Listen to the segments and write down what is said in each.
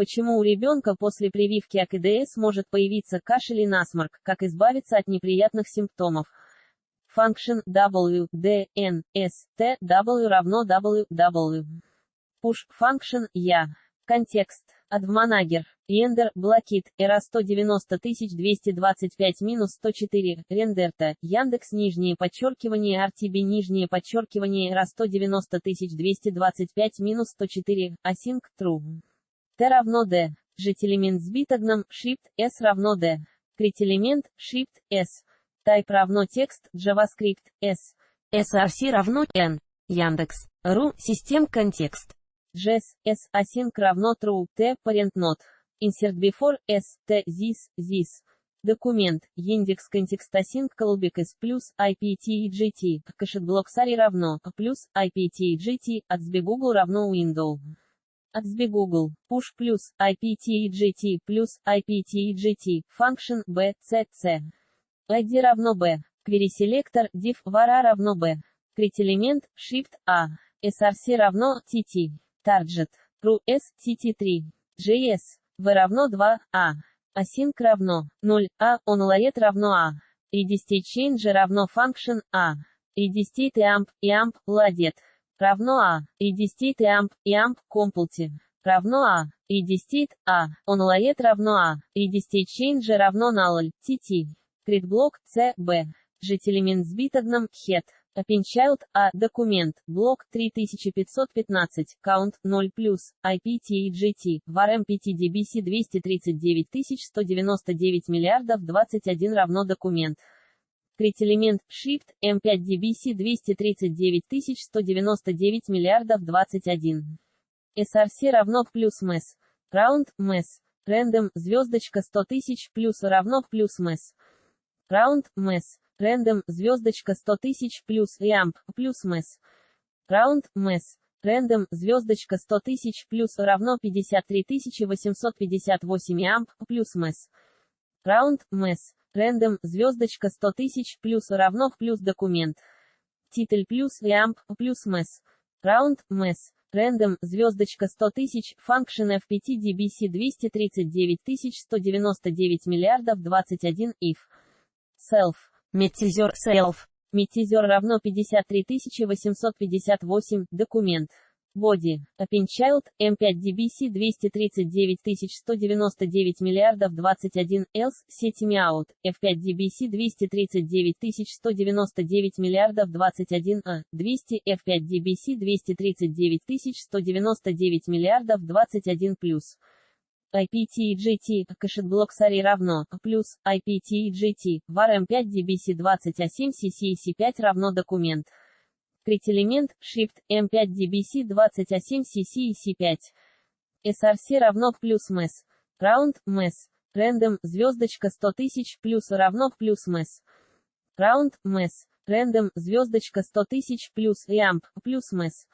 Почему у ребенка после прививки АКДС может появиться кашель и насморк? Как избавиться от неприятных симптомов? Function W, D, N, S, T, W равно W, W. Push function я. Контекст. Адвманагер. Рендер, блокит, эра 190225-104, рендерта, Яндекс нижнее подчеркивание RTB нижнее подчеркивание эра 190225-104, async, true. T равно D. Жителемент с битогном, shift, S равно D. Крителемент, shift, S. Type равно текст, JavaScript, S. src равно n. Яндекс. Ру, систем контекст. JS, S, async равно true, T, parent not. Insert before, S, T, this. Документ, Яндекс контекст async callback S плюс, IPTGT, кэшет блоксари равно, плюс, IPTGT, отсби Google равно window. Отсби Google, push плюс, IPTGT плюс, IPTGT, function, B, C, C. ID равно B. Query selector, div, var равно B. Крителемент, shift, A. src равно, TT. Target. Ru, S, TT3. JS. V равно 2, A. Async равно, 0, A. OnLaet равно A. Ready change равно function, A. Ready state и amp, ladet. Равно A. Ready state и amp, compute. Равно A. Ready state, A. OnLaet равно A. Ready state change равно null, TT. Create C, B. Жителемент с битогном, head. Appendchild, A. Документ, блок, 3515, count, 0+, IPTGT, var MPTDBC 239199 миллиардов 21 равно документ. Крителемент, shift, M5DBC 239199 миллиардов 21. src равно плюс mess. Round, mess. Random, звездочка 100 тысяч плюс равно плюс mess. Round, mess. Random, звездочка 100 тысяч плюс amp, плюс mess. Round, mess. Random, звездочка 100 тысяч плюс равно 53 858 amp, плюс mess. Round, mess. Random, звездочка 100 тысяч плюс равно плюс документ. Титль плюс amp, плюс mess. Round, mess. Random, звездочка 100 тысяч, function FPT-DBC 239199 миллиардов 21, if. Self. Метизер self. Метизер равно 53 858, документ. Body. Appendchild, M5DBC 239199 миллиардов 21, else, setting out, F5DBC 239199 миллиардов 21, 200, F5DBC 239199 миллиардов 21 плюс. IPTGT, кэшет блоксари равно, плюс, IPTGT, var M5DBC 27 CC5 равно документ. Крителемент, shift, M5DBC 27 CC5. src равно плюс mess. Round, mess. Random, звездочка 100 тысяч плюс равно плюс mess. Round, mess. Random, звездочка 100 тысяч плюс amp, плюс mess.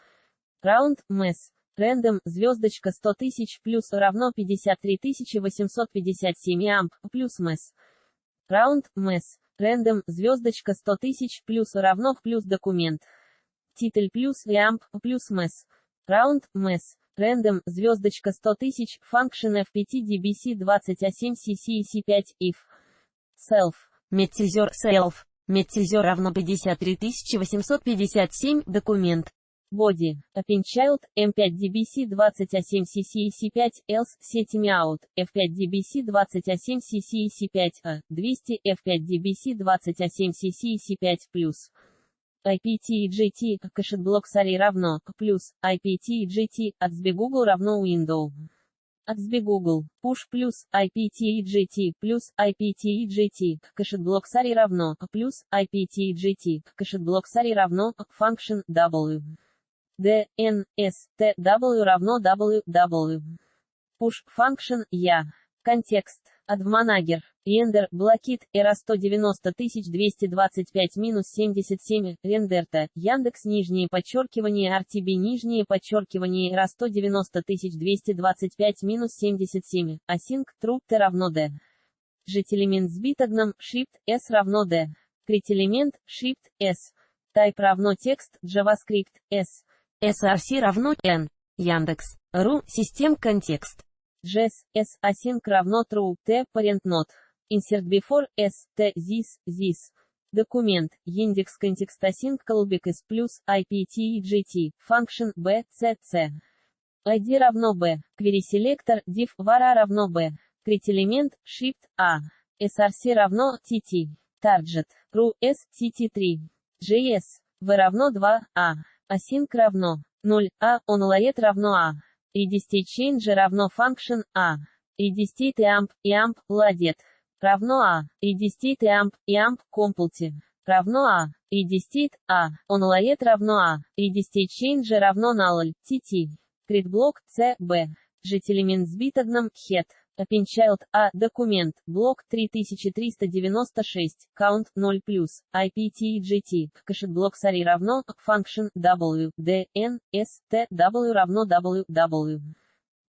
Round, mess. Random, звездочка 100 тысяч плюс равно 53 857 amp, плюс mess. Round, mess. Random, звездочка 100 тысяч плюс равно плюс документ. Титль плюс amp, плюс mess. Round, mess. Random, звездочка 100 тысяч, function FPT-DBC 27 CC5, if. Self. Метизер self. Метизер равно 53 857, документ. Body. Appendchild, M5DBC 27 CC5, else, setting out, F5DBC 27 CC5, 200, F5DBC 27 CC5+. IPTGT, кэшет блоксари равно, плюс, IPTGT, отсби Google равно window. Отсби Google, push плюс, IPTGT, плюс, IPTGT, кэшет блоксари равно, плюс, IPTGT, кэшет блоксари равно, function, W. D, N, S, T, W равно W, W. Push, function, я. Контекст. Адвманагер. Рендер, блокит, эра 190225-77, рендерта, Яндекс нижнее подчеркивание RTB нижнее подчеркивание эра 190225-77, async, true, T равно D. Жителемент с битогном, shift, S равно D. Крителемент, shift, S. Type равно текст, JavaScript, S. src равно n. Яндекс. Ру, систем контекст. JS, S, async равно true, T, parent not. Insert before, S, T, this. Документ, Yandex контекст async callback is plus, IPT, GT, function, B, C, C. ID равно B, query selector, div, var A равно B. Create элемент, shift, A. src равно, TT. Target, ru, S, TT3. JS, V равно 2, A. Async равно 0, A, onLoad равно A. readyStateChange равно function, A. readyState amp, loaded. Равно A. readyState amp, compute. Равно A. readyState, A. onLoad равно A. readyStateChange равно null, TT. CreateBlock, C, B. JET-элемент с битогном, head. OpenChild, A, документ, блок 3396, count 0+, IPT, cached-блок SARI равно, function, W, D, N, S, T, W равно W.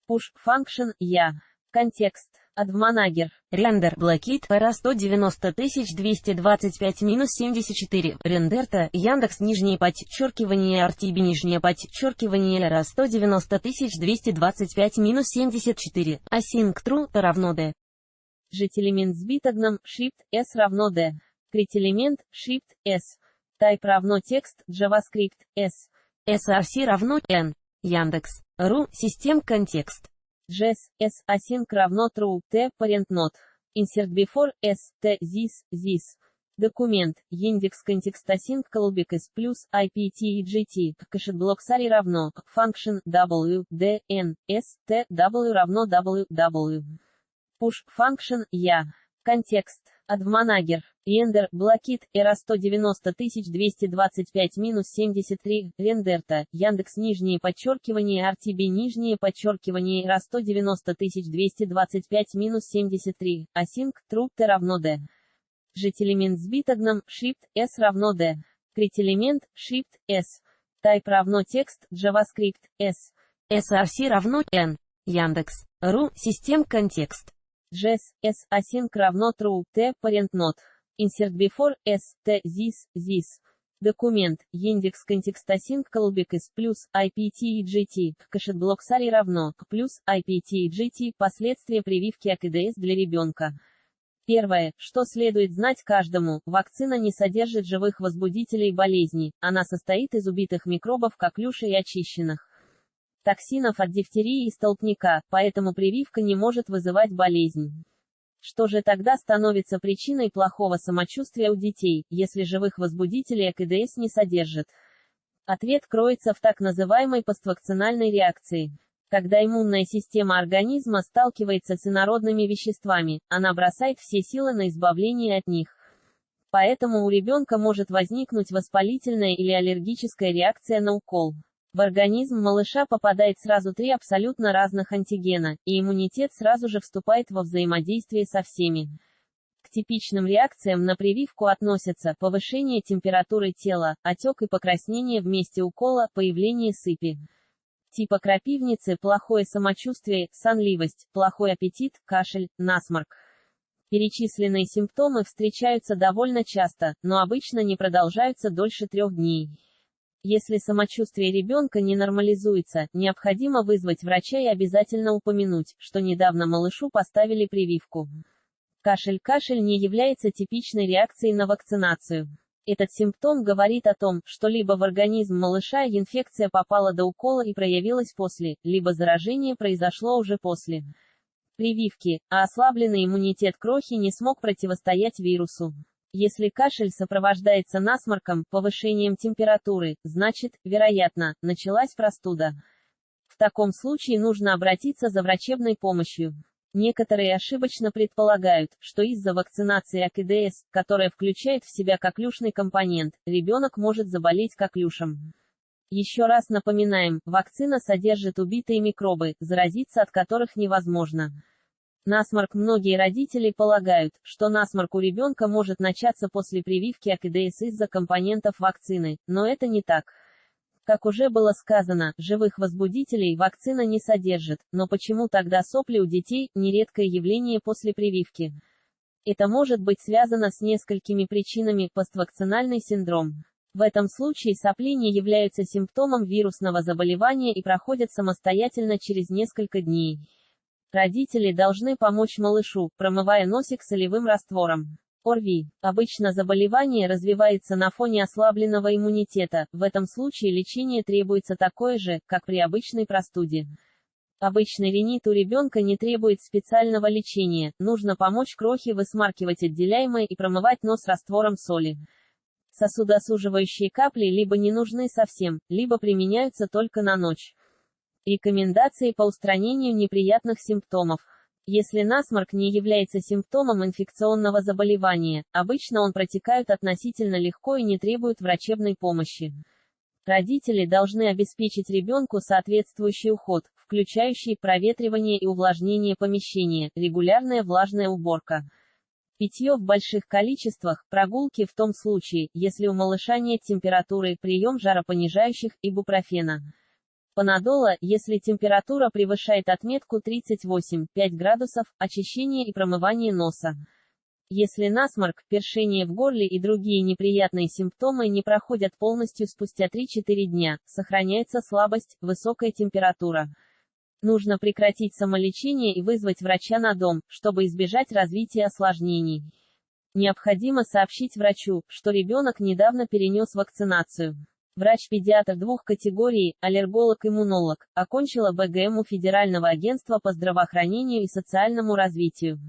Push, function, я. Контекст. Admanager. Рендер. Блокит. Пара 190 225-74. Рендерта. Яндекс. Нижнее подчеркивание. RTB. Нижнее подчеркивание. Ра 190 225-74. Async true. Равно D. JET-элемент с битогном, Shift, S равно D. Create-элемент, Shift, S. Type равно текст, JavaScript, S. src равно N. Яндекс. Ру. Систем контекст. JS, S, async равно true, T, parent not. Insert before, S, T, this. Документ, Yandex контекст async callback is plus, IPT, GT, cached-блок SARI равно, function, W, D, N, S, T, W равно W. Push, function, я. Контекст. Admanager. Render, блокит, ERA 190 225-73, рендерта, Яндекс нижнее подчеркивание RTB нижнее подчеркивание ERA 190 225-73, async, true, T равно D. JET-элемент с битогном, Shift, S равно D. Create-элемент, Shift, S. Type равно текст, JavaScript, S. src равно N. Яндекс. Ру. Систем контекст. JS, S, async равно true, T, parent not. Insert before, S, T, this. Документ, Yandex контекст async callback is plus, IPT, GT, cached-блок SARI равно, plus, IPT, GT, последствия прививки АКДС для ребенка. Первое, что следует знать каждому, вакцина не содержит живых возбудителей болезни, она состоит из убитых микробов коклюша и очищенных токсинов от дифтерии и столбняка, поэтому прививка не может вызывать болезнь. Что же тогда становится причиной плохого самочувствия у детей, если живых возбудителей АКДС не содержит? Ответ кроется в так называемой поствакцинальной реакции. Когда иммунная система организма сталкивается с инородными веществами, она бросает все силы на избавление от них. Поэтому у ребенка может возникнуть воспалительная или аллергическая реакция на укол. В организм малыша попадает сразу 3 абсолютно разных антигена, и иммунитет сразу же вступает во взаимодействие со всеми. К типичным реакциям на прививку относятся повышение температуры тела, отек и покраснение в месте укола, появление сыпи. Типа крапивницы, плохое самочувствие, сонливость, плохой аппетит, кашель, насморк. Перечисленные симптомы встречаются довольно часто, но обычно не продолжаются дольше 3 дней. Если самочувствие ребенка не нормализуется, необходимо вызвать врача и обязательно упомянуть, что недавно малышу поставили прививку. Кашель не является типичной реакцией на вакцинацию. Этот симптом говорит о том, что либо в организм малыша инфекция попала до укола и проявилась после, либо заражение произошло уже после прививки, а ослабленный иммунитет крохи не смог противостоять вирусу. Если кашель сопровождается насморком, повышением температуры, значит, вероятно, началась простуда. В таком случае нужно обратиться за врачебной помощью. Некоторые ошибочно предполагают, что из-за вакцинации АКДС, которая включает в себя коклюшный компонент, ребенок может заболеть коклюшем. Еще раз напоминаем, вакцина содержит убитые микробы, заразиться от которых невозможно. Насморк. Многие родители полагают, что насморк у ребенка может начаться после прививки АКДС из-за компонентов вакцины, но это не так. Как уже было сказано, живых возбудителей вакцина не содержит, но почему тогда сопли у детей – нередкое явление после прививки? Это может быть связано с несколькими причинами, поствакцинальный синдром. В этом случае сопли не являются симптомом вирусного заболевания и проходят самостоятельно через несколько дней. Родители должны помочь малышу, промывая носик солевым раствором. ОРВИ. Обычно заболевание развивается на фоне ослабленного иммунитета, в этом случае лечение требуется такое же, как при обычной простуде. Обычный ринит у ребенка не требует специального лечения, нужно помочь крохе высмаркивать отделяемое и промывать нос раствором соли. Сосудосуживающие капли либо не нужны совсем, либо применяются только на ночь. Рекомендации по устранению неприятных симптомов. Если насморк не является симптомом инфекционного заболевания, обычно он протекает относительно легко и не требует врачебной помощи. Родители должны обеспечить ребенку соответствующий уход, включающий проветривание и увлажнение помещения, регулярная влажная уборка. Питье в больших количествах, прогулки в том случае, если у малыша нет температуры, прием жаропонижающих, ибупрофена. Панадола, если температура превышает отметку 38,5 градусов, очищение и промывание носа. Если насморк, першение в горле и другие неприятные симптомы не проходят полностью спустя 3-4 дня, сохраняется слабость, высокая температура. Нужно прекратить самолечение и вызвать врача на дом, чтобы избежать развития осложнений. Необходимо сообщить врачу, что ребенок недавно перенес вакцинацию. Врач-педиатр двух категорий, аллерголог-иммунолог, окончила БГМУ Федерального агентства по здравоохранению и социальному развитию.